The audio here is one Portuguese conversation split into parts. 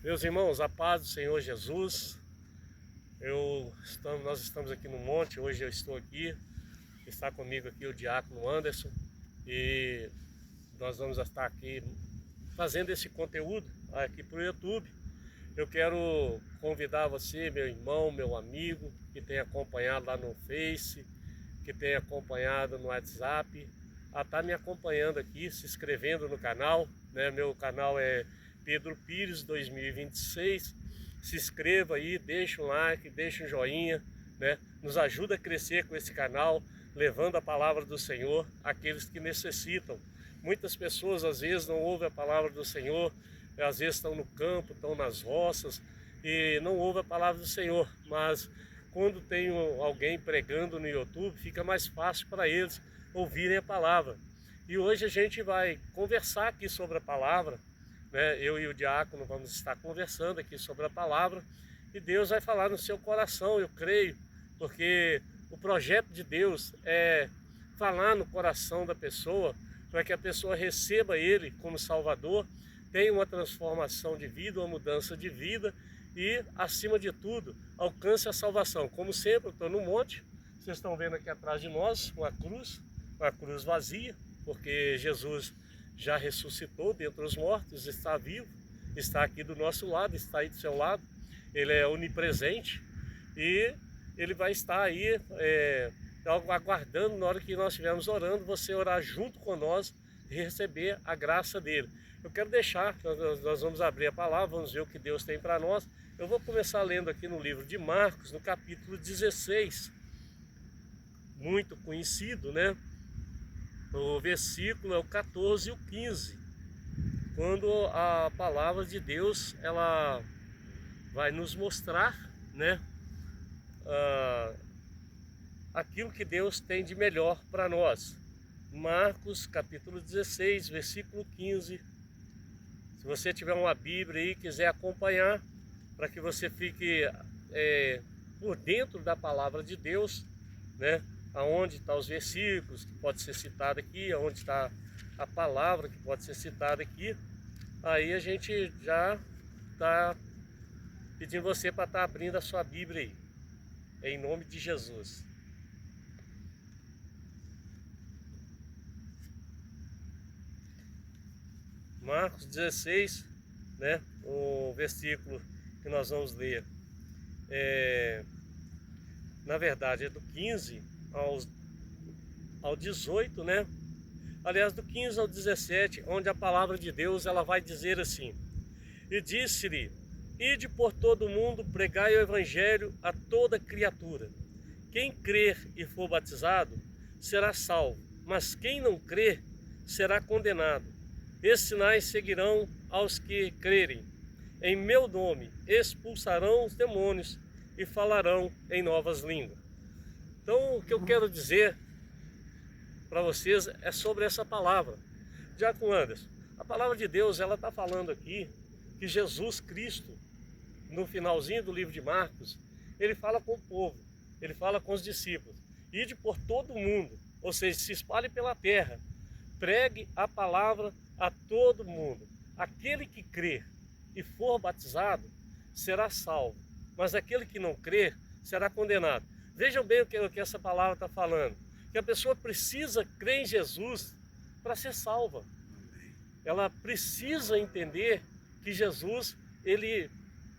Meus irmãos, a paz do Senhor Jesus. Nós estamos aqui no monte, hoje eu estou aqui, está comigo aqui o diácono Anderson e nós vamos estar aqui fazendo esse conteúdo aqui para o YouTube. Eu quero convidar você, meu irmão, meu amigo, que tem acompanhado lá no Face, que tem acompanhado no WhatsApp, a estar me acompanhando aqui, se inscrevendo no canal, né? Meu canal é Pedro Pires 2026. Se inscreva aí, deixa um like, deixa um joinha, né? Nos ajuda a crescer com esse canal, levando a palavra do Senhor àqueles que necessitam. Muitas pessoas às vezes não ouvem a palavra do Senhor, às vezes estão no campo, estão nas roças e não ouvem a palavra do Senhor, mas quando tem alguém pregando no YouTube, fica mais fácil para eles ouvirem a palavra. E hoje a gente vai conversar aqui sobre a palavra, né? Eu e o diácono vamos estar conversando aqui sobre a palavra e Deus vai falar no seu coração, eu creio, porque o projeto de Deus é falar no coração da pessoa, para que a pessoa receba Ele como Salvador, tenha uma transformação de vida, uma mudança de vida e, acima de tudo, alcance a salvação. Como sempre, eu estou no monte, vocês estão vendo aqui atrás de nós uma cruz vazia, porque Jesus já ressuscitou dentre os mortos, está vivo, está aqui do nosso lado, está aí do seu lado, Ele é onipresente e Ele vai estar aí aguardando na hora que nós estivermos orando, você orar junto com nós e receber a graça dele. Eu quero deixar, nós vamos abrir a palavra, vamos ver o que Deus tem para nós. Eu vou começar lendo aqui no livro de Marcos, no capítulo 16, muito conhecido, né? O versículo é o 14 e o 15, quando a palavra de Deus ela vai nos mostrar, né, aquilo que Deus tem de melhor para nós. Marcos capítulo 16, versículo 15. Se você tiver uma Bíblia aí e quiser acompanhar, para que você fique por dentro da palavra de Deus, né? Aonde estão os versículos que pode ser citado aqui, aonde está a palavra que pode ser citada aqui. Aí a gente já está pedindo você para estar abrindo a sua Bíblia aí, em nome de Jesus. Marcos 16, né, o versículo que nós vamos ler, na verdade é do 15 ao 18, né? Aliás, do 15 ao 17, onde a palavra de Deus ela vai dizer assim: E disse-lhe: Ide por todo o mundo, pregai o evangelho a toda criatura. Quem crer e for batizado será salvo, mas quem não crer será condenado. Esses sinais seguirão aos que crerem. Em meu nome expulsarão os demônios e falarão em novas línguas. Então, o que eu quero dizer para vocês é sobre essa palavra. Diácono Anderson, a palavra de Deus ela está falando aqui que Jesus Cristo, no finalzinho do livro de Marcos, ele fala com o povo, ele fala com os discípulos: ide por todo o mundo, ou seja, se espalhe pela terra, pregue a palavra a todo mundo. Aquele que crer e for batizado será salvo, mas aquele que não crer será condenado. Vejam bem o que essa palavra está falando, que a pessoa precisa crer em Jesus para ser salva. Ela precisa entender que Jesus, ele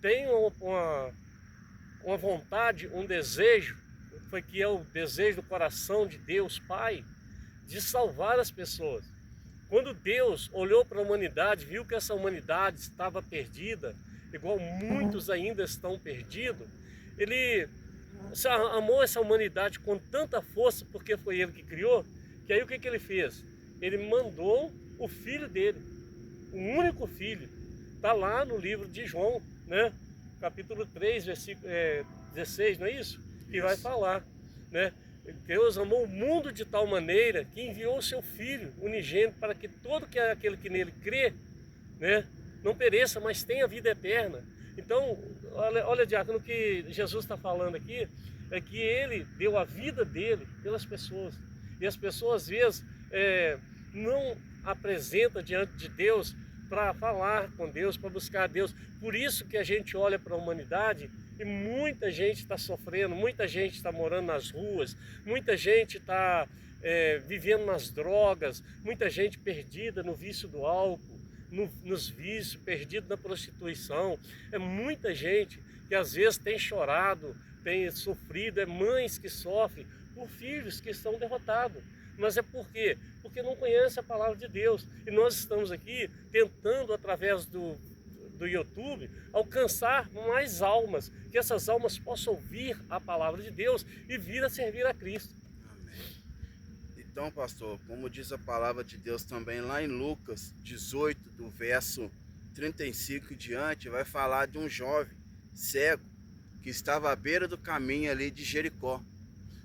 tem uma vontade, um desejo, que é o desejo do coração de Deus Pai, de salvar as pessoas. Quando Deus olhou para a humanidade, viu que essa humanidade estava perdida, igual muitos ainda estão perdidos, Ele amou essa humanidade com tanta força, porque foi Ele que criou, que aí o que Ele fez? Ele mandou o Filho dele, o único Filho. Está lá no livro de João, né? Capítulo 3, versículo 16, não é isso? Que vai falar, né? Deus amou o mundo de tal maneira que enviou o seu Filho unigênito para que todo aquele que nele crê, né, não pereça, mas tenha vida eterna. Então, olha, diácono, o que Jesus está falando aqui é que Ele deu a vida dele pelas pessoas. E as pessoas, às vezes, não apresentam diante de Deus para falar com Deus, para buscar a Deus. Por isso que a gente olha para a humanidade e muita gente está sofrendo, muita gente está morando nas ruas, muita gente está vivendo nas drogas, muita gente perdida no vício do álcool, nos vícios, perdido na prostituição. É muita gente que às vezes tem chorado, tem sofrido, mães que sofrem por filhos que estão derrotados. Mas é por quê? Porque não conhece a palavra de Deus. E nós estamos aqui tentando, através do YouTube, alcançar mais almas, que essas almas possam ouvir a palavra de Deus e vir a servir a Cristo. Amém. Então, pastor, como diz a palavra de Deus também lá em Lucas 18, do verso 35 em diante, vai falar de um jovem cego que estava à beira do caminho ali de Jericó.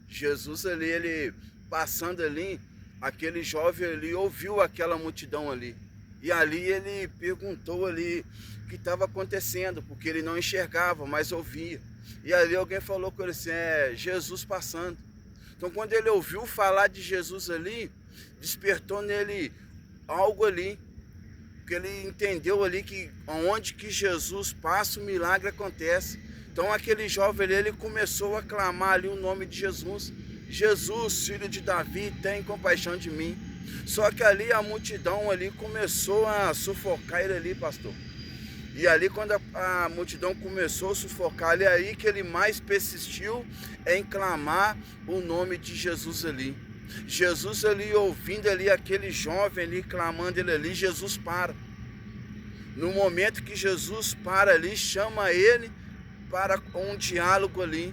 Jesus ali, ele passando ali, aquele jovem ali ouviu aquela multidão ali. E ali ele perguntou ali o que estava acontecendo, porque ele não enxergava, mas ouvia. E ali alguém falou com ele assim, Jesus passando. Então quando ele ouviu falar de Jesus ali, despertou nele algo ali, porque ele entendeu ali que onde que Jesus passa, o milagre acontece. Então aquele jovem ali, ele começou a clamar ali o nome de Jesus. Jesus, filho de Davi, tem compaixão de mim. Só que ali a multidão ali começou a sufocar ele ali, pastor. E ali quando a multidão começou a sufocar ele, aí que ele mais persistiu em clamar o nome de Jesus ali. Jesus ali, ouvindo ali aquele jovem ali, clamando ele ali, Jesus para. No momento que Jesus para ali, chama ele para um diálogo ali.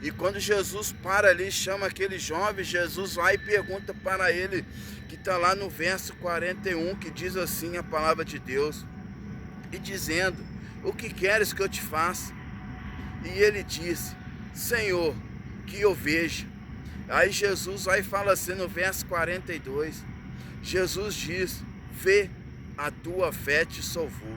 E quando Jesus para ali, chama aquele jovem, Jesus vai e pergunta para ele, que está lá no verso 41, que diz assim a palavra de Deus, e dizendo, o que queres que eu te faça? E ele disse, Senhor, que eu veja. Aí Jesus vai e fala assim no verso 42, Jesus diz, vê, a tua fé te salvou.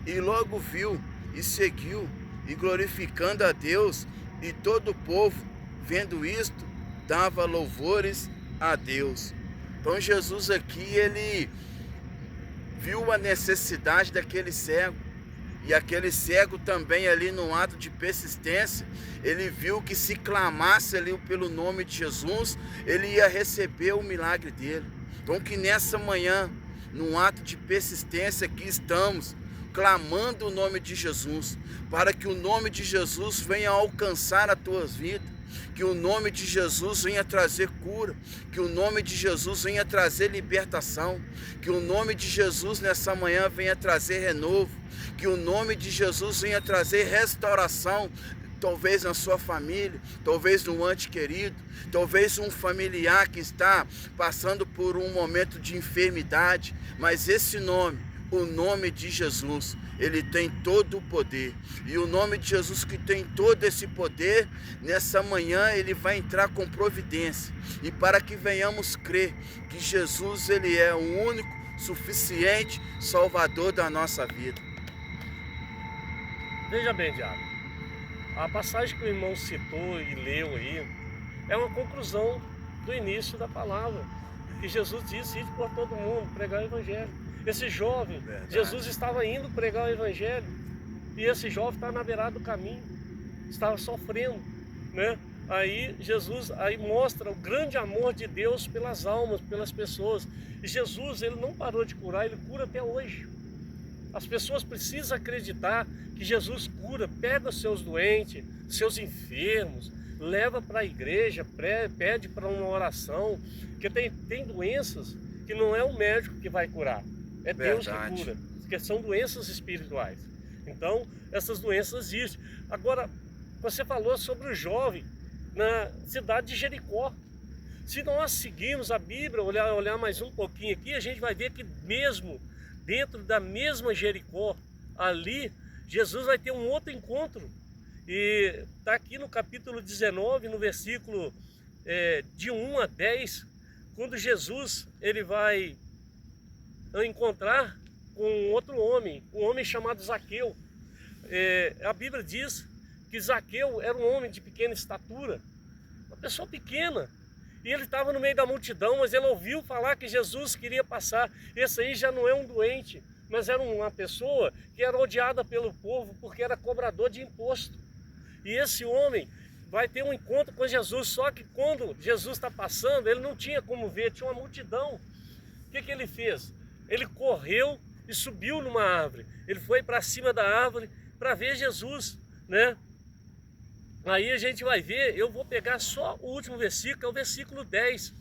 E logo viu e seguiu, e glorificando a Deus, e todo o povo, vendo isto, dava louvores a Deus. Então Jesus aqui, ele viu a necessidade daquele cego. E aquele cego também ali no ato de persistência, ele viu que se clamasse ali pelo nome de Jesus, ele ia receber o milagre dele. Então que nessa manhã, num ato de persistência que estamos, clamando o nome de Jesus, para que o nome de Jesus venha alcançar as tuas vidas, que o nome de Jesus venha trazer cura, que o nome de Jesus venha trazer libertação, que o nome de Jesus nessa manhã venha trazer renovo, que o nome de Jesus venha trazer restauração, talvez na sua família, talvez no ente querido, talvez um familiar que está passando por um momento de enfermidade, mas esse nome, o nome de Jesus, ele tem todo o poder. E o nome de Jesus que tem todo esse poder, nessa manhã ele vai entrar com providência. E para que venhamos crer que Jesus, ele é o único, suficiente Salvador da nossa vida. Veja bem, Diabo, a passagem que o irmão citou e leu aí, é uma conclusão do início da palavra. Que Jesus disse, ide por todo mundo, pregar o evangelho. Esse jovem, verdade, Jesus estava indo pregar o evangelho, e esse jovem estava na beirada do caminho, estava sofrendo, né? Aí Jesus mostra o grande amor de Deus pelas almas, pelas pessoas. E Jesus, ele não parou de curar, ele cura até hoje. As pessoas precisam acreditar que Jesus cura, pega os seus doentes, seus enfermos, leva para a igreja, pede para uma oração, porque tem doenças que não é o médico que vai curar. É Deus que cura, porque são doenças espirituais. Então, essas doenças existem. Agora, você falou sobre o jovem na cidade de Jericó. Se nós seguirmos a Bíblia, olhar mais um pouquinho aqui, a gente vai ver que mesmo dentro da mesma Jericó, ali, Jesus vai ter um outro encontro. E está aqui no capítulo 19, no versículo de 1 a 10, quando Jesus ele vai encontrar com outro homem, um homem chamado Zaqueu. A Bíblia diz que Zaqueu era um homem de pequena estatura, uma pessoa pequena, e ele estava no meio da multidão, mas ele ouviu falar que Jesus queria passar. Esse aí já não é um doente, mas era uma pessoa que era odiada pelo povo porque era cobrador de imposto. E esse homem vai ter um encontro com Jesus, só que quando Jesus está passando, ele não tinha como ver, tinha uma multidão. O que ele fez? Ele correu e subiu numa árvore. Ele foi para cima da árvore para ver Jesus, né? Aí a gente vai ver, eu vou pegar só o último versículo, que é o versículo 10.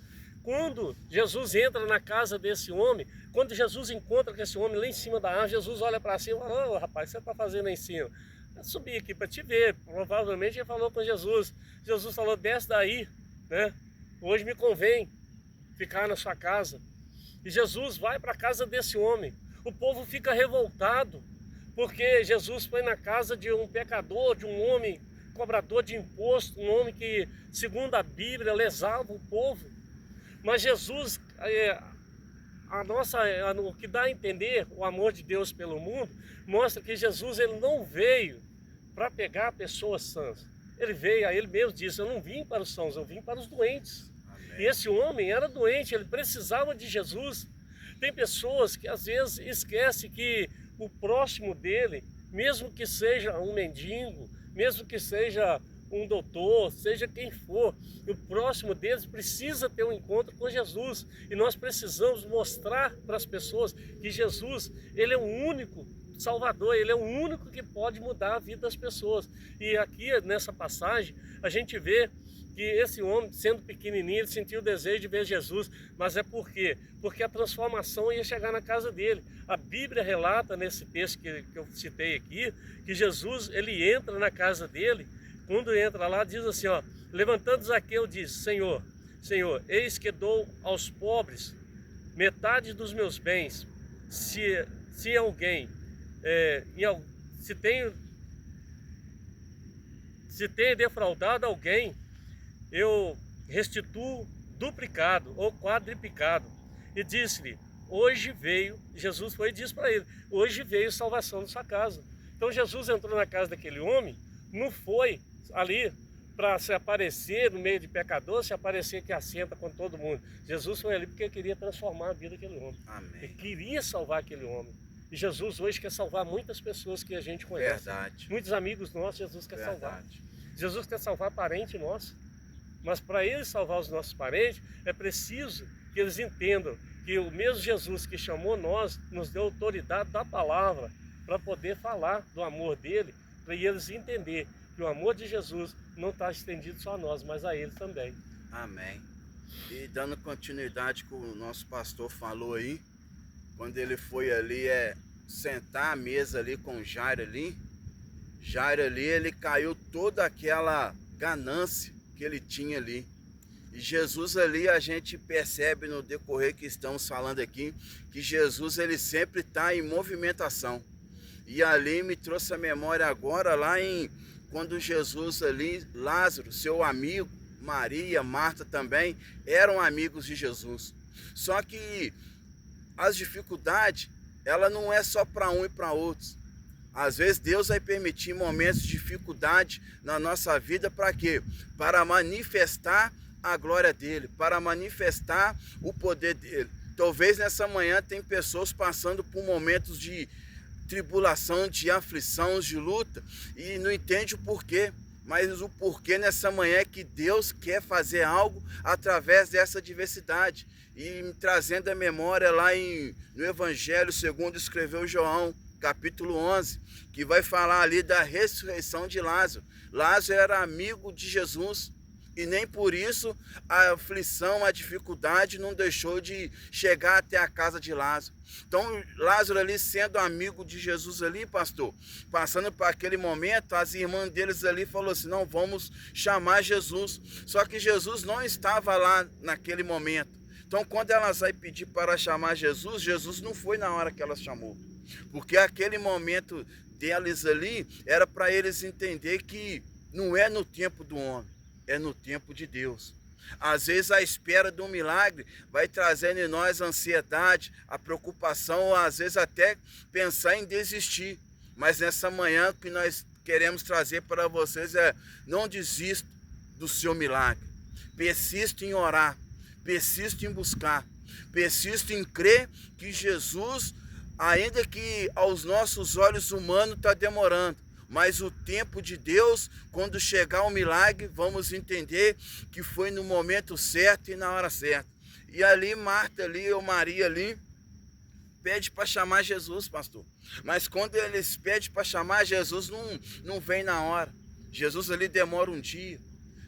Quando Jesus entra na casa desse homem, quando Jesus encontra com esse homem lá em cima da árvore, Jesus olha para cima e fala: "Ô, rapaz, o que você está fazendo lá em cima?" Eu subi aqui para te ver. Provavelmente ele falou com Jesus. Jesus falou: "Desce daí, né? Hoje me convém ficar na sua casa." E Jesus vai para a casa desse homem. O povo fica revoltado, porque Jesus foi na casa de um pecador, de um homem cobrador de imposto, um homem que, segundo a Bíblia, lesava o povo. Mas Jesus, o que dá a entender o amor de Deus pelo mundo, mostra que Jesus ele não veio para pegar pessoas sãs. Ele veio, aí ele mesmo disse: "Eu não vim para os sãos, eu vim para os doentes." Amém. E esse homem era doente, ele precisava de Jesus. Tem pessoas que às vezes esquecem que o próximo dele, mesmo que seja um mendigo, mesmo que seja um doutor, seja quem for, o próximo deles precisa ter um encontro com Jesus. E nós precisamos mostrar para as pessoas que Jesus, ele é o único Salvador, ele é o único que pode mudar a vida das pessoas. E aqui nessa passagem a gente vê que esse homem, sendo pequenininho, ele sentiu o desejo de ver Jesus. Mas é por quê? Porque a transformação ia chegar na casa dele. A Bíblia relata nesse texto que eu citei aqui, que Jesus, ele entra na casa dele. Quando entra lá, diz assim, ó: "Levantando Zaqueu, diz: Senhor, Senhor, eis que dou aos pobres metade dos meus bens. Se alguém, se tenho defraudado alguém, eu restituo duplicado ou quadriplicado." E disse-lhe: "Hoje veio," Jesus foi e disse para ele: "Hoje veio salvação na sua casa." Então Jesus entrou na casa daquele homem, não foi ali para se aparecer no meio de pecadores, se aparecer que assenta com todo mundo. Jesus foi ali porque queria transformar a vida daquele homem. Amém. Ele queria salvar aquele homem. E Jesus hoje quer salvar muitas pessoas que a gente conhece. Verdade. Muitos amigos nossos, Jesus quer salvar. Jesus quer salvar parente nosso. Mas para ele salvar os nossos parentes, é preciso que eles entendam que o mesmo Jesus que chamou nós, nos deu autoridade da palavra para poder falar do amor dele, para eles entenderem que o amor de Jesus não está estendido só a nós, mas a ele também. Amém. E dando continuidade que o nosso pastor falou aí, quando ele foi ali sentar à mesa ali com Jairo ali, ele caiu toda aquela ganância que ele tinha ali. E Jesus ali, a gente percebe no decorrer que estamos falando aqui, que Jesus ele sempre está em movimentação. E ali me trouxe a memória agora quando Jesus ali, Lázaro, seu amigo, Maria, Marta também, eram amigos de Jesus. Só que as dificuldades, ela não é só para um e para outros. Às vezes Deus vai permitir momentos de dificuldade na nossa vida para quê? Para manifestar a glória dele, para manifestar o poder dele. Talvez nessa manhã tem pessoas passando por momentos de tribulação, de aflição, de luta e não entende o porquê. Mas o porquê nessa manhã é que Deus quer fazer algo através dessa diversidade. E me trazendo a memória lá no Evangelho segundo escreveu João, capítulo 11, que vai falar ali da ressurreição de Lázaro. Lázaro era amigo de Jesus e nem por isso a aflição, a dificuldade não deixou de chegar até a casa de Lázaro. Então Lázaro ali sendo amigo de Jesus ali, pastor, passando por aquele momento, as irmãs deles ali falou assim: não, vamos chamar Jesus. Só que Jesus não estava lá naquele momento. Então quando elas vai pedir para chamar Jesus, Jesus não foi na hora que elas chamou. Porque aquele momento deles ali era para eles entender que não é no tempo do homem, é no tempo de Deus. Às vezes a espera de um milagre vai trazendo em nós a ansiedade, a preocupação, ou às vezes até pensar em desistir. Mas nessa manhã o que nós queremos trazer para vocês é: não desista do seu milagre. Persista em orar, persista em buscar, persista em crer que Jesus ainda que aos nossos olhos humanos está demorando, mas o tempo de Deus, quando chegar o milagre, vamos entender que foi no momento certo e na hora certa. E ali Marta ali, ou Maria ali, pede para chamar Jesus, pastor. Mas quando eles pedem para chamar Jesus, não vem na hora. Jesus ali demora um dia.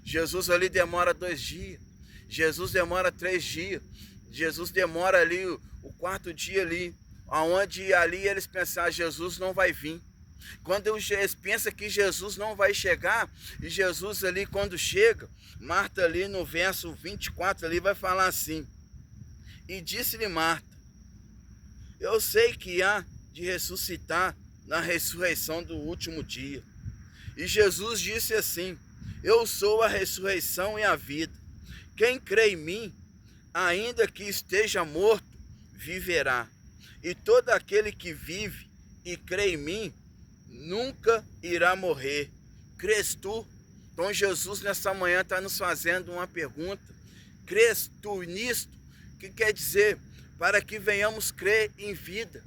Jesus ali demora 2 dias. Jesus demora 3 dias. Jesus demora ali o 4º dia ali. Aonde ali eles pensaram, Jesus não vai vir. Quando eles pensam que Jesus não vai chegar, e Jesus ali quando chega, Marta ali no verso 24 ali vai falar assim: e disse-lhe Marta, eu sei que há de ressuscitar na ressurreição do último dia. E Jesus disse assim, eu sou a ressurreição e a vida. Quem crê em mim, ainda que esteja morto, viverá. E todo aquele que vive e crê em mim, nunca irá morrer. Crês tu? Então Jesus nessa manhã está nos fazendo uma pergunta. Crês tu nisto? O que quer dizer? Para que venhamos crer em vida.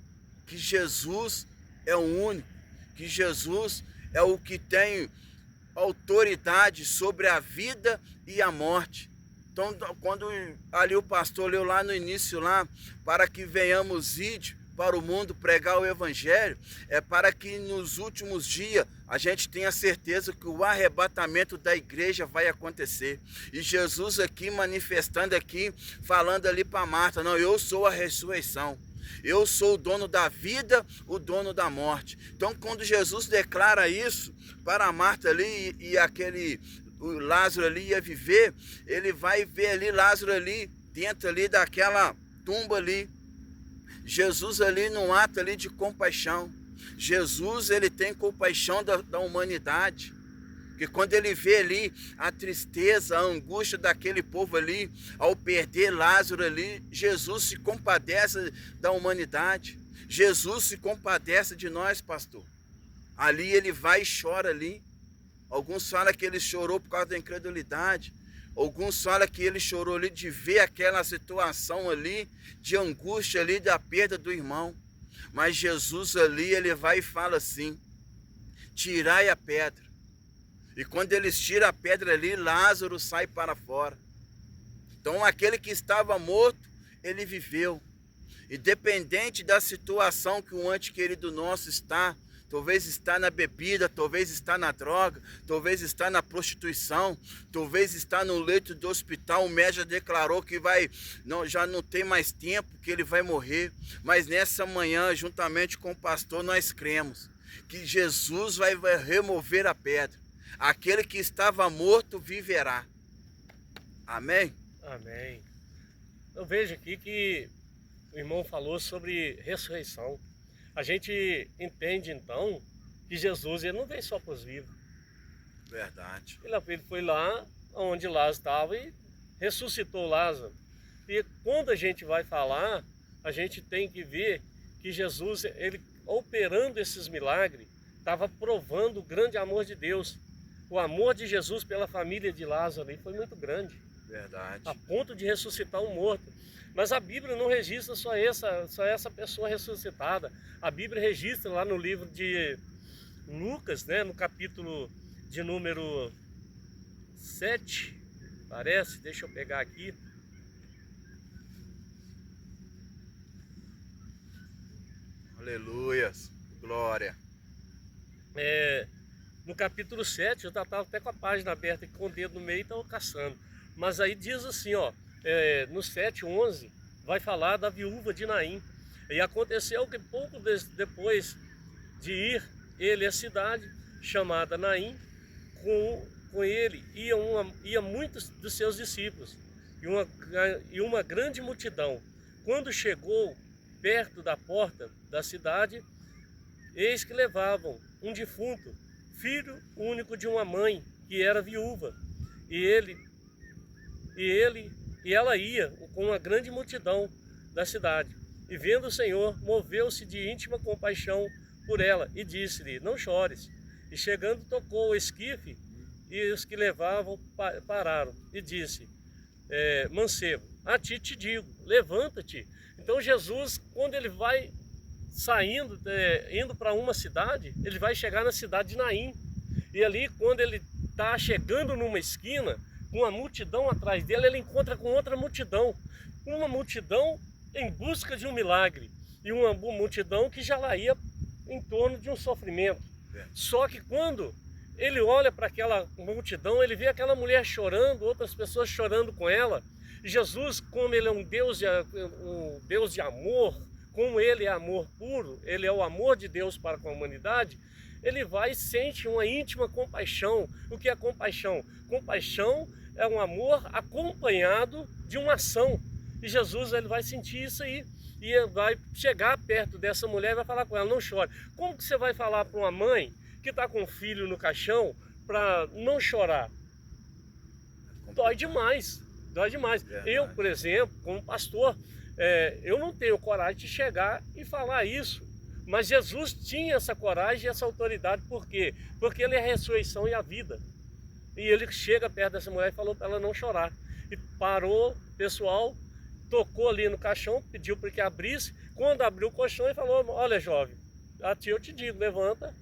Que Jesus é o único. Que Jesus é o que tem autoridade sobre a vida e a morte. Então, quando ali o pastor leu lá no início, lá, para que venhamos ir para o mundo pregar o evangelho, é para que nos últimos dias a gente tenha certeza que o arrebatamento da igreja vai acontecer. E Jesus aqui manifestando aqui, falando ali para Marta, não, eu sou a ressurreição. Eu sou o dono da vida, o dono da morte. Então, quando Jesus declara isso para Marta ali e o Lázaro ali ia viver, ele vai ver ali Lázaro ali dentro ali daquela tumba ali. Jesus ali num ato ali de compaixão. Jesus ele tem compaixão da humanidade. Porque quando ele vê ali a tristeza, a angústia daquele povo ali, ao perder Lázaro ali, Jesus se compadece da humanidade. Jesus se compadece de nós, pastor. Ali ele vai e chora ali. Alguns falam que ele chorou por causa da incredulidade. Alguns falam que ele chorou ali de ver aquela situação ali, de angústia ali, da perda do irmão. Mas Jesus ali, ele vai e fala assim, tirai a pedra. E quando eles tiram a pedra ali, Lázaro sai para fora. Então aquele que estava morto, ele viveu. Independente da situação que um ente querido nosso está, talvez está na bebida, talvez está na droga, talvez está na prostituição, talvez está no leito do hospital, o médico já declarou que já não tem mais tempo, que ele vai morrer. Mas nessa manhã, juntamente com o pastor, nós cremos que Jesus vai remover a pedra. Aquele que estava morto viverá. Amém? Amém. Eu vejo aqui que o irmão falou sobre ressurreição. A gente entende então que Jesus ele não veio só para os vivos. Verdade. Ele foi lá onde Lázaro estava e ressuscitou Lázaro. E quando a gente vai falar, a gente tem que ver que Jesus, ele operando esses milagres, estava provando o grande amor de Deus. O amor de Jesus pela família de Lázaro foi muito grande. Verdade. A ponto de ressuscitar um morto. Mas a Bíblia não registra só essa pessoa ressuscitada. A Bíblia registra lá no livro de Lucas, né, no capítulo de número 7, parece, deixa eu pegar aqui. Aleluias, glória. No capítulo 7, eu estava até com a página aberta aqui, com o dedo no meio e estava caçando. Mas aí diz assim, ó, no 7:11, vai falar da viúva de Naim. E aconteceu que pouco depois de ir ele à cidade chamada Naim, com ele ia muitos dos seus discípulos e uma grande multidão. Quando chegou perto da porta da cidade, eis que levavam um defunto, filho único de uma mãe que era viúva, e ela ia com uma grande multidão da cidade. E vendo o Senhor, moveu-se de íntima compaixão por ela e disse-lhe, não chores. E chegando, tocou o esquife, e os que levavam pararam e disse, mancebo, a ti te digo, levanta-te. Então Jesus, quando ele vai saindo, indo para uma cidade, ele vai chegar na cidade de Naim. E ali, quando ele está chegando numa esquina, com uma multidão atrás dele, ele encontra com outra multidão. Uma multidão em busca de um milagre. E uma multidão que já lá ia em torno de um sofrimento. Só que quando ele olha para aquela multidão, ele vê aquela mulher chorando, outras pessoas chorando com ela. E Jesus, como ele é um Deus de amor, como ele é amor puro, ele é o amor de Deus para com a humanidade, ele vai e sente uma íntima compaixão. O que é compaixão? Compaixão é um amor acompanhado de uma ação. E Jesus, ele vai sentir isso aí. E vai chegar perto dessa mulher e vai falar com ela, não chore. Como que você vai falar para uma mãe que está com um filho no caixão para não chorar? Dói demais, dói demais. Verdade. Eu, por exemplo, como pastor, eu não tenho coragem de chegar e falar isso. Mas Jesus tinha essa coragem e essa autoridade. Por quê? Porque ele é a ressurreição e a vida. E ele chega perto dessa mulher e falou para ela não chorar. E parou, pessoal, tocou ali no caixão, pediu para que abrisse. Quando abriu o colchão, ele falou, olha jovem, a ti eu te digo, levanta.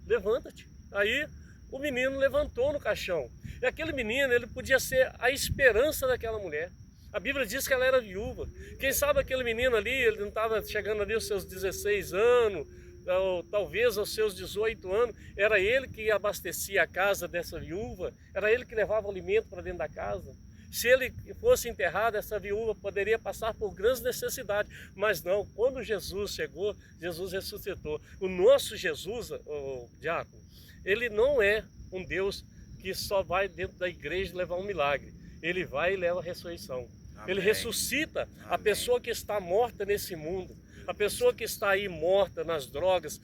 Levanta-te. Aí o menino levantou no caixão. E aquele menino, ele podia ser a esperança daquela mulher. A Bíblia diz que ela era viúva. Quem sabe aquele menino ali, ele não estava chegando ali aos seus 16 anos, ou talvez aos seus 18 anos, era ele que abastecia a casa dessa viúva, era ele que levava o alimento para dentro da casa. Se ele fosse enterrado, essa viúva poderia passar por grandes necessidades, mas não, quando Jesus chegou, Jesus ressuscitou. O nosso Jesus, o diácono, ele não é um Deus que só vai dentro da igreja levar um milagre, ele vai e leva a ressurreição. Amém. Ele ressuscita a pessoa que está morta nesse mundo, a pessoa que está aí morta nas drogas,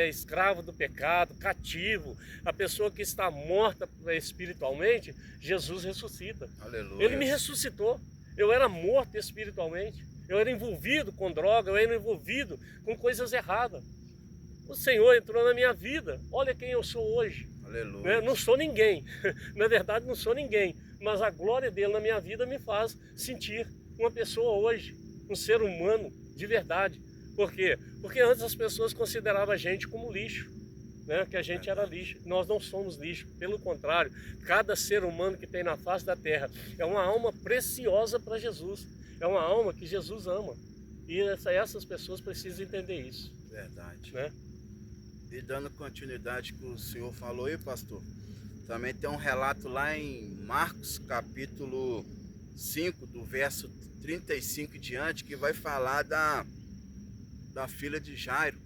escravo do pecado, cativo, a pessoa que está morta espiritualmente, Jesus ressuscita. Aleluia. Ele me ressuscitou. Eu era morto espiritualmente, eu era envolvido com droga, eu era envolvido com coisas erradas. O Senhor entrou na minha vida, olha quem eu sou hoje. Aleluia. Não sou ninguém, na verdade não sou ninguém, mas a glória dele na minha vida me faz sentir uma pessoa hoje, um ser humano de verdade. Por quê? Porque antes as pessoas consideravam a gente como lixo, né? Que a gente era lixo. Nós não somos lixo, pelo contrário, cada ser humano que tem na face da terra é uma alma preciosa para Jesus, é uma alma que Jesus ama, e essas pessoas precisam entender isso. Verdade. Né? E dando continuidade que o senhor falou aí, pastor, também tem um relato lá em Marcos capítulo 5, do verso 35 em diante, que vai falar da filha de Jairo.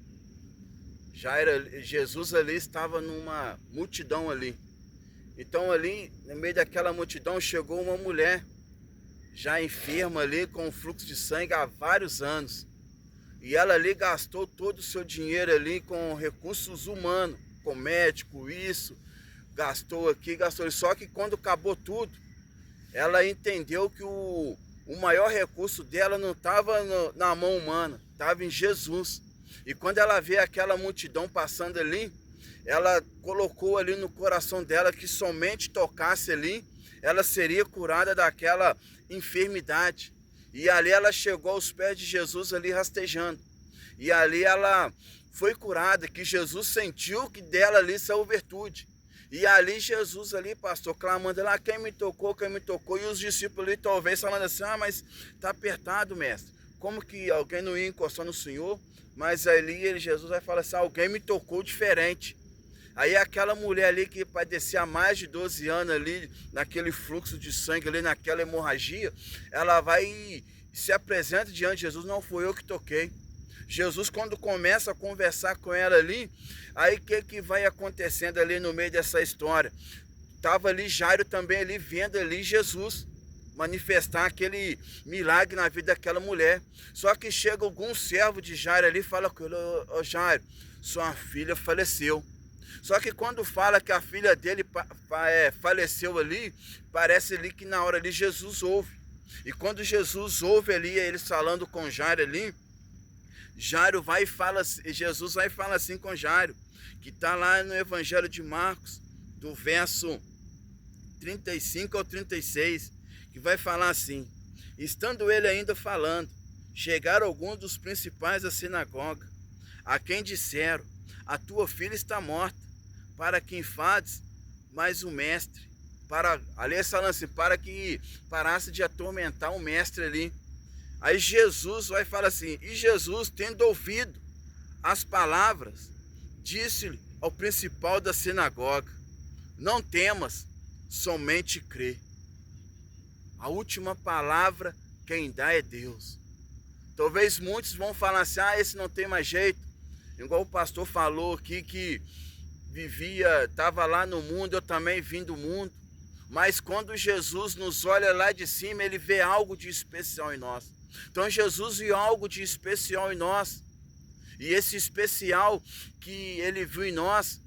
Jesus ali estava numa multidão ali. Então ali, no meio daquela multidão, chegou uma mulher já enferma ali, com fluxo de sangue há vários anos. E ela ali gastou todo o seu dinheiro ali com recursos humanos, com médico, isso, gastou aqui, gastou ali. Só que quando acabou tudo, ela entendeu que o maior recurso dela não estava na mão humana, estava em Jesus. E quando ela vê aquela multidão passando ali, ela colocou ali no coração dela que somente tocasse ali, ela seria curada daquela enfermidade. E ali ela chegou aos pés de Jesus ali rastejando. E ali ela foi curada, que Jesus sentiu que dela ali saiu virtude. E ali Jesus ali, pastor, clamando lá, quem me tocou, quem me tocou. E os discípulos ali talvez falando assim, mas tá apertado, mestre. Como que alguém não ia encostar no Senhor? Mas ali Jesus vai falar assim, alguém me tocou diferente. Aí aquela mulher ali que padecia há mais de 12 anos ali, naquele fluxo de sangue ali, naquela hemorragia, ela vai e se apresenta diante de Jesus, não foi eu que toquei. Jesus, quando começa a conversar com ela ali, aí o que vai acontecendo ali no meio dessa história? Estava ali Jairo também ali, vendo ali Jesus manifestar aquele milagre na vida daquela mulher. Só que chega algum servo de Jairo ali e fala com ele, ô Jairo, sua filha faleceu. Só que quando fala que a filha dele faleceu ali, parece ali que na hora ali Jesus ouve. E quando Jesus ouve ali, eles falando com Jairo ali, Jairo vai e fala, Jesus vai e fala assim com Jairo, que está lá no Evangelho de Marcos, do verso 35 ao 36, que vai falar assim, estando ele ainda falando, chegaram alguns dos principais da sinagoga, a quem disseram: a tua filha está morta, para que enfades mais o mestre. Ali eles falam assim, para que parasse de atormentar o mestre ali. Aí Jesus vai falar assim, e Jesus, tendo ouvido as palavras, disse-lhe ao principal da sinagoga: não temas, somente crê. A última palavra quem dá é Deus. Talvez muitos vão falar assim, esse não tem mais jeito. Igual o pastor falou aqui que estava lá no mundo, eu também vim do mundo. Mas quando Jesus nos olha lá de cima, ele vê algo de especial em nós. Então Jesus viu algo de especial em nós. E esse especial que ele viu em nós,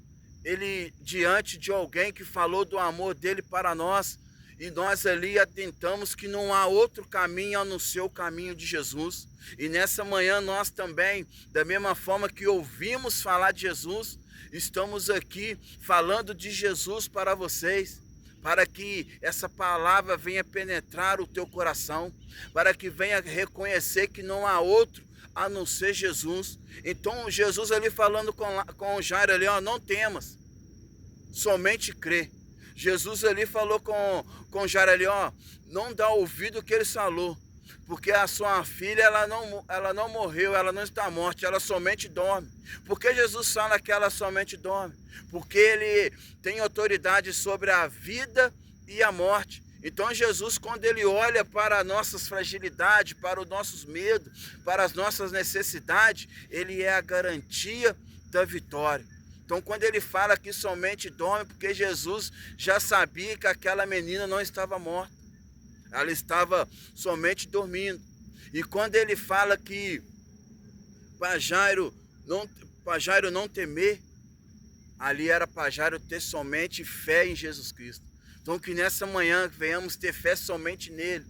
ele diante de alguém que falou do amor dele para nós, e nós ali atentamos que não há outro caminho a não ser o caminho de Jesus. E nessa manhã nós também, da mesma forma que ouvimos falar de Jesus, estamos aqui falando de Jesus para vocês, para que essa palavra venha penetrar o teu coração, para que venha reconhecer que não há outro a não ser Jesus. Então Jesus ali falando com o Jairo ali, não temas, somente crê. Jesus ali falou com o Jairo ali, não dá ouvido ao que ele falou, porque a sua filha ela não morreu, ela não está morta, ela somente dorme. Por que Jesus fala que ela somente dorme? Porque ele tem autoridade sobre a vida e a morte. Então Jesus, quando ele olha para as nossas fragilidades, para os nossos medos, para as nossas necessidades, ele é a garantia da vitória. Então quando ele fala que somente dorme, porque Jesus já sabia que aquela menina não estava morta, ela estava somente dormindo. E quando ele fala que para Jairo não temer, ali era para Jairo ter somente fé em Jesus Cristo. Então que nessa manhã venhamos ter fé somente nele,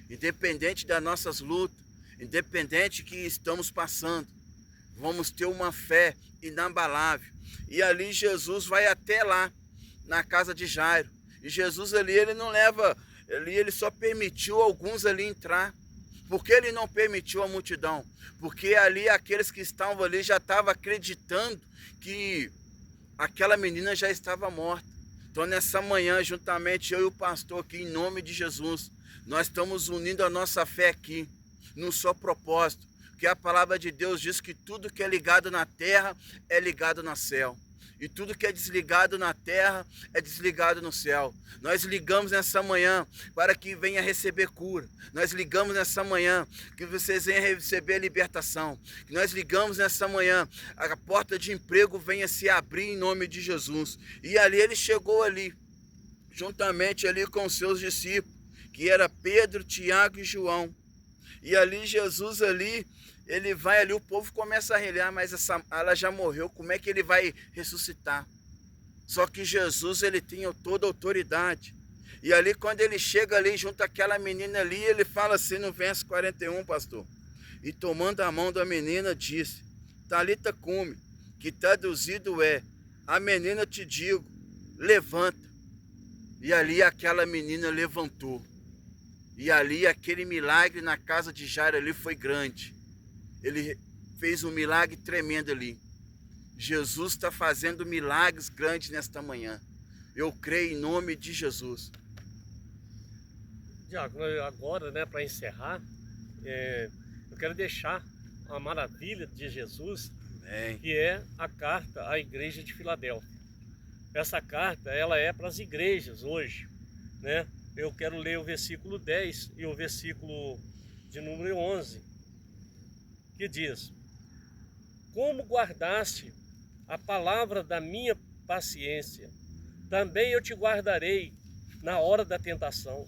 independente das nossas lutas, independente que estamos passando, vamos ter uma fé inabalável. E ali Jesus vai até lá, na casa de Jairo. E Jesus ali, ele não leva, ele só permitiu alguns ali entrar. Por que ele não permitiu a multidão? Porque ali aqueles que estavam ali já estavam acreditando que aquela menina já estava morta. Então nessa manhã, juntamente eu e o pastor aqui, em nome de Jesus, nós estamos unindo a nossa fé aqui, num só propósito. Porque a palavra de Deus diz que tudo que é ligado na terra é ligado no céu. E tudo que é desligado na terra é desligado no céu. Nós ligamos nessa manhã para que venha receber cura. Nós ligamos nessa manhã que vocês venham receber libertação. Nós ligamos nessa manhã a porta de emprego venha se abrir em nome de Jesus. E ali ele chegou ali, juntamente ali com os seus discípulos, que era Pedro, Tiago e João. E ali Jesus ali, ele vai ali, o povo começa a relhar, mas ela já morreu, como é que ele vai ressuscitar? Só que Jesus, ele tinha toda a autoridade. E ali, quando ele chega ali, junto àquela menina ali, ele fala assim no verso 41, pastor. E tomando a mão da menina, disse: Talita cumi, que traduzido é: a menina te digo, levanta. E ali aquela menina levantou. E ali aquele milagre na casa de Jairo ali foi grande. Ele fez um milagre tremendo ali. Jesus está fazendo milagres grandes nesta manhã. Eu creio em nome de Jesus. Diácono, agora, né, para encerrar, eu quero deixar uma maravilha de Jesus, que é a carta à igreja de Filadélfia. Essa carta, ela é para as igrejas hoje, né? Eu quero ler o versículo 10 e o versículo de número 11, que diz: como guardaste a palavra da minha paciência, também eu te guardarei na hora da tentação,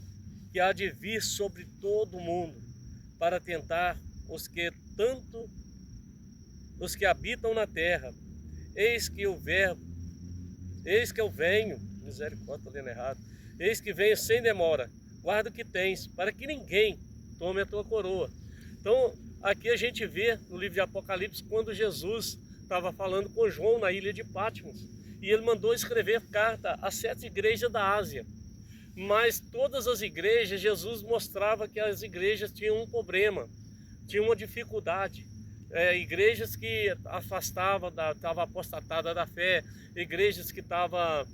que há de vir sobre todo o mundo, para tentar os que habitam na terra. Eis que eu venho, misericórdia, estou lendo errado, eis que venho sem demora, guarda o que tens, para que ninguém tome a tua coroa. Então, aqui a gente vê no livro de Apocalipse, quando Jesus estava falando com João na ilha de Patmos, e ele mandou escrever carta a 7 igrejas da Ásia. Mas todas as igrejas, Jesus mostrava que as igrejas tinham um problema tinha uma dificuldade. Igrejas que afastavam, estavam apostatadas da fé, igrejas que estavam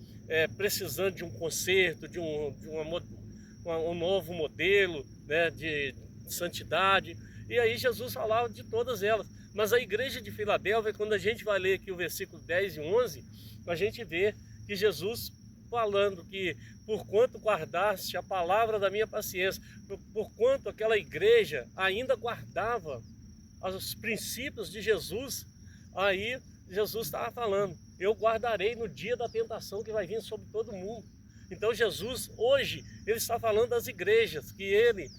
precisando de um conserto, de um novo modelo, né, de santidade. E aí Jesus falava de todas elas. Mas a igreja de Filadélfia, quando a gente vai ler aqui o versículo 10 e 11, a gente vê que Jesus falando que por quanto guardaste a palavra da minha paciência, por quanto aquela igreja ainda guardava os princípios de Jesus, aí Jesus estava falando, eu guardarei no dia da tentação que vai vir sobre todo mundo. Então Jesus, hoje, ele está falando das igrejas, que ele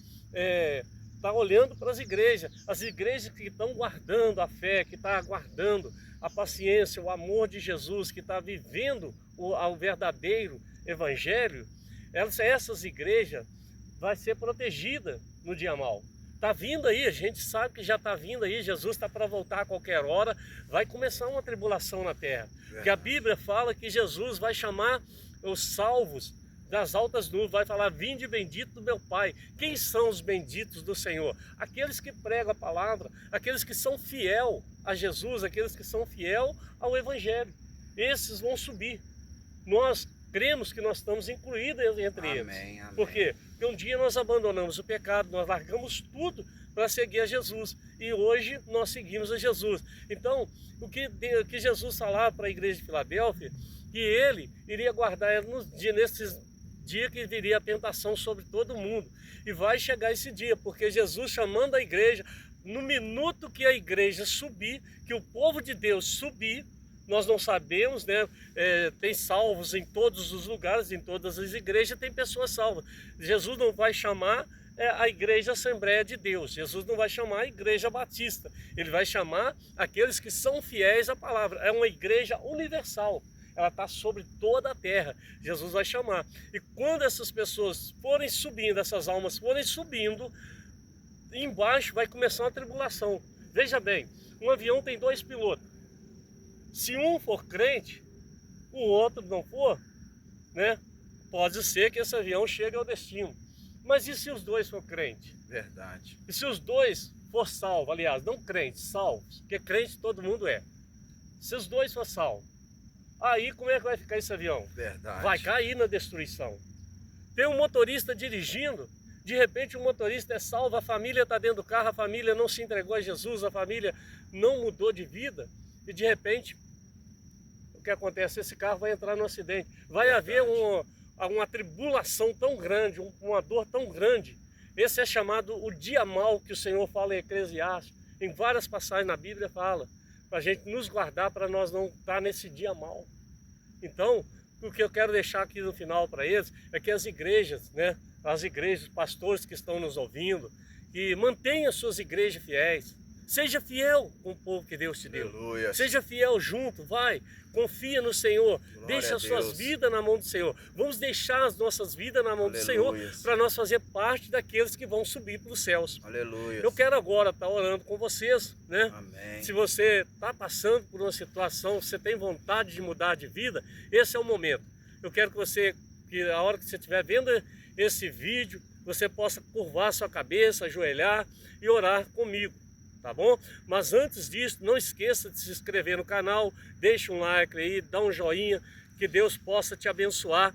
está olhando para as igrejas que estão guardando a fé, que estão guardando a paciência, o amor de Jesus, que está vivendo o verdadeiro evangelho. Essas igrejas vai ser protegida no dia mau. Está vindo aí, a gente sabe que já está vindo aí, Jesus está para voltar a qualquer hora, vai começar uma tribulação na terra. Porque a Bíblia fala que Jesus vai chamar os salvos das altas nuvens, vai falar, vinde bendito do meu Pai. Quem são os benditos do Senhor? Aqueles que pregam a palavra, aqueles que são fiel a Jesus, aqueles que são fiel ao Evangelho. Esses vão subir. Nós cremos que nós estamos incluídos entre eles. Amém. Por quê? Porque um dia nós abandonamos o pecado, nós largamos tudo para seguir a Jesus. E hoje nós seguimos a Jesus. Então, o que Jesus falava para a igreja de Filadélfia, que ele iria guardar nesses dias que viria a tentação sobre todo mundo. E vai chegar esse dia, porque Jesus chamando a igreja, no minuto que a igreja subir, que o povo de Deus subir, nós não sabemos, né? Tem salvos em todos os lugares, em todas as igrejas tem pessoas salvas. Jesus não vai chamar a igreja Assembleia de Deus, Jesus não vai chamar a igreja Batista, ele vai chamar aqueles que são fiéis à palavra. É uma igreja universal, ela está sobre toda a terra, Jesus vai chamar. E quando essas pessoas forem subindo, essas almas forem subindo, embaixo vai começar uma tribulação. Veja bem, um avião tem 2 pilotos. Se um for crente, o outro não for, né? Pode ser que esse avião chegue ao destino. Mas e se os dois for crente? Verdade. E se os dois for salvos, aliás, não crentes, salvos, porque crente todo mundo é. Se os dois for salvos, aí como é que vai ficar esse avião? Verdade. Vai cair na destruição. Tem um motorista dirigindo, de repente o motorista é salvo, a família está dentro do carro, a família não se entregou a Jesus, a família não mudou de vida, e de repente o que acontece? Esse carro vai entrar no acidente. Vai haver uma tribulação tão grande, uma dor tão grande. Esse é chamado o dia mau, que o Senhor fala em Eclesiastes. Em várias passagens na Bíblia fala, para a gente nos guardar, para nós não estar nesse dia mau. Então, o que eu quero deixar aqui no final para eles é que as igrejas, né, as igrejas, pastores que estão nos ouvindo, que mantenham suas igrejas fiéis. Seja fiel com o povo que Deus te deu. Aleluia. Seja fiel junto, vai. Confia no Senhor. Deixa as suas vidas na mão do Senhor. Vamos deixar as nossas vidas na mão do Senhor para nós fazer parte daqueles que vão subir para os céus. Aleluia. Eu quero agora estar orando com vocês, né? Amém. Se você está passando por uma situação, você tem vontade de mudar de vida, esse é o momento. Eu quero que a hora que você estiver vendo esse vídeo, você possa curvar sua cabeça, ajoelhar e orar comigo. Tá bom? Mas antes disso, não esqueça de se inscrever no canal, deixa um like aí, dá um joinha, que Deus possa te abençoar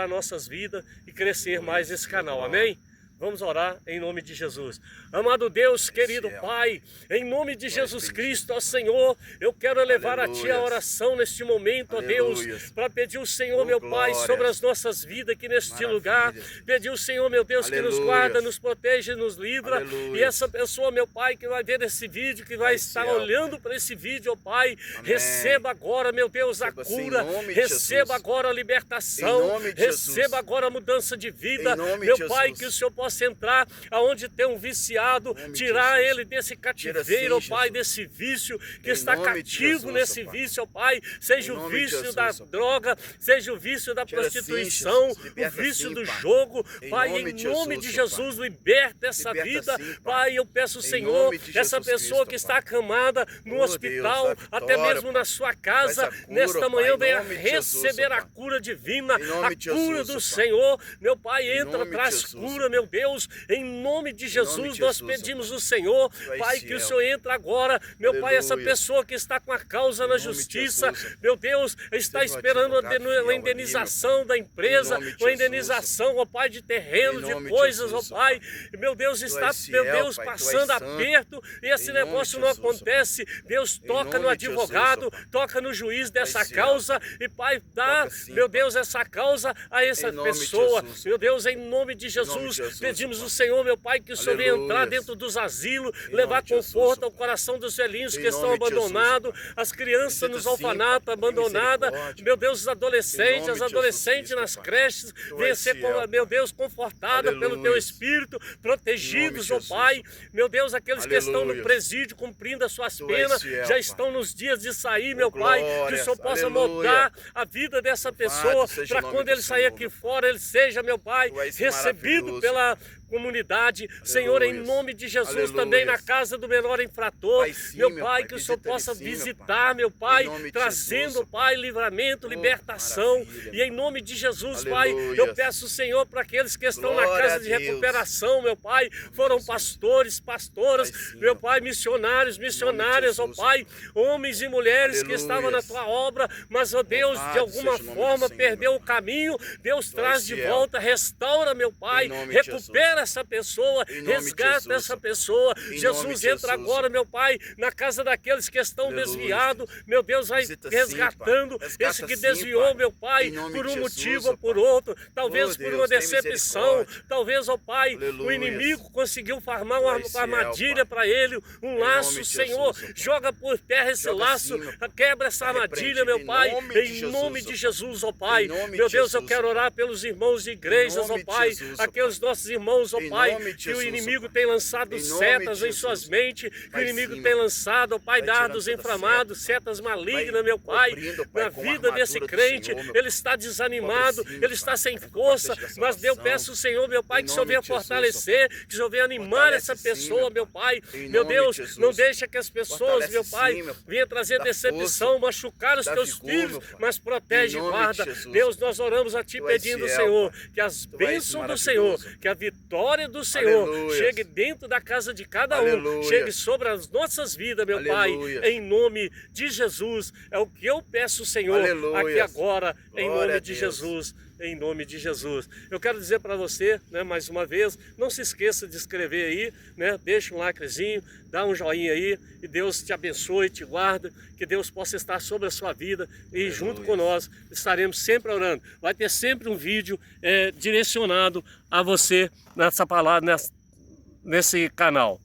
nossas vidas e crescer mais esse canal, amém? Vamos orar em nome de Jesus. Amado Deus, querido Pai, em nome de Jesus Cristo, ó Senhor, eu quero elevar a Ti a oração neste momento, ó Deus, para pedir o Senhor, meu Pai, sobre as nossas vidas aqui neste lugar. Pedir o Senhor, meu Deus, que nos guarda, nos protege e nos livra. E essa pessoa, meu Pai, que vai ver esse vídeo, que vai estar olhando para esse vídeo, ó Pai, receba agora, meu Deus, a cura, receba agora a libertação, receba agora a mudança de vida, meu Pai, que o Senhor possa entrar aonde tem um viciado, tirar ele desse cativeiro, ó Pai, desse vício que está cativo nesse vício, ó Pai, seja o vício da droga, seja o vício da prostituição, o vício do jogo, Pai, em nome de Jesus, liberta essa vida, Pai, eu peço, Senhor, essa pessoa que está acamada no hospital, até mesmo na sua casa, nesta manhã venha receber a cura divina, a cura do Senhor, meu Pai, entra, traz cura, meu Deus, Deus, em nome de Jesus, de nós Jesus, pedimos o Senhor, Pai, que o Senhor entre agora, meu Pai, essa pessoa que está com a causa na justiça, meu Deus, está esperando a indenização da empresa, uma indenização, ó Pai, de terreno, de coisas, ó Pai, meu Deus, está, meu Deus, passando aperto, e esse negócio não acontece. Deus, toca no advogado, toca no juiz dessa causa, e Pai, dá, meu Deus, essa causa a essa pessoa, meu Deus, em nome de Jesus, pedimos o Senhor, meu Pai, que o Senhor venha entrar dentro dos asilos, levar conforto ao coração dos velhinhos que estão abandonados, as crianças nos orfanatos abandonadas, meu Deus, os adolescentes, as adolescentes nas creches, venha ser, meu Deus, confortada pelo Teu Espírito, protegidos, ó Pai, meu Deus, aqueles que estão no presídio cumprindo as suas penas, já estão nos dias de sair, meu Pai, que o Senhor possa mudar a vida dessa pessoa, para quando ele sair aqui fora, ele seja, meu Pai, recebido pela comunidade, Senhor, em nome de Jesus, também na casa do menor infrator, meu Pai, que o Senhor possa visitar, meu Pai, trazendo, Pai, livramento, libertação, e em nome de Jesus, Pai, eu peço, Senhor, para aqueles que estão na casa de recuperação, meu Pai, foram pastores, pastoras, meu Pai, missionários, missionárias, ó Pai, homens e mulheres que estavam na Tua obra, mas, ó Deus, de alguma forma perdeu o caminho, Deus traz de volta, restaura, meu Pai, recupera essa pessoa, resgata essa pessoa. Jesus, entra agora, meu Pai, na casa daqueles que estão desviados, meu Deus, vai resgatando esse que desviou, meu Pai, por um motivo ou por outro, talvez por uma decepção, talvez, ó Pai, o inimigo conseguiu formar uma armadilha para ele, um laço, Senhor, joga por terra esse laço, quebra essa armadilha, meu Pai, em nome de Jesus, ó Pai, meu Deus, eu quero orar pelos irmãos de igrejas, ó Pai, aqueles nossos irmãos, ó Pai, que o inimigo tem lançado setas em suas mentes, que o inimigo tem lançado, ó Pai, dardos inflamados, setas malignas, meu Pai, na vida desse crente, ele está desanimado, ele está sem força, mas eu peço ao Senhor, meu Pai, que o Senhor venha fortalecer, que o Senhor venha animar essa pessoa, meu Pai, meu Deus, não deixa que as pessoas, meu Pai, venham trazer decepção, machucar os teus filhos, mas protege e guarda. Deus, nós oramos a Ti pedindo, Senhor, que as bênçãos do Senhor, que a vitória do Senhor chegue dentro da casa de cada um, chegue sobre as nossas vidas, meu Pai, em nome de Jesus. É o que eu peço, Senhor, aqui agora, em nome de Jesus. Em nome de Jesus. Eu quero dizer para você, né, mais uma vez, não se esqueça de escrever aí, né, deixa um likezinho, dá um joinha aí, e Deus te abençoe, te guarda, que Deus possa estar sobre a sua vida, e junto com nós estaremos sempre orando. Vai ter sempre um vídeo direcionado a você nessa palavra, nesse canal.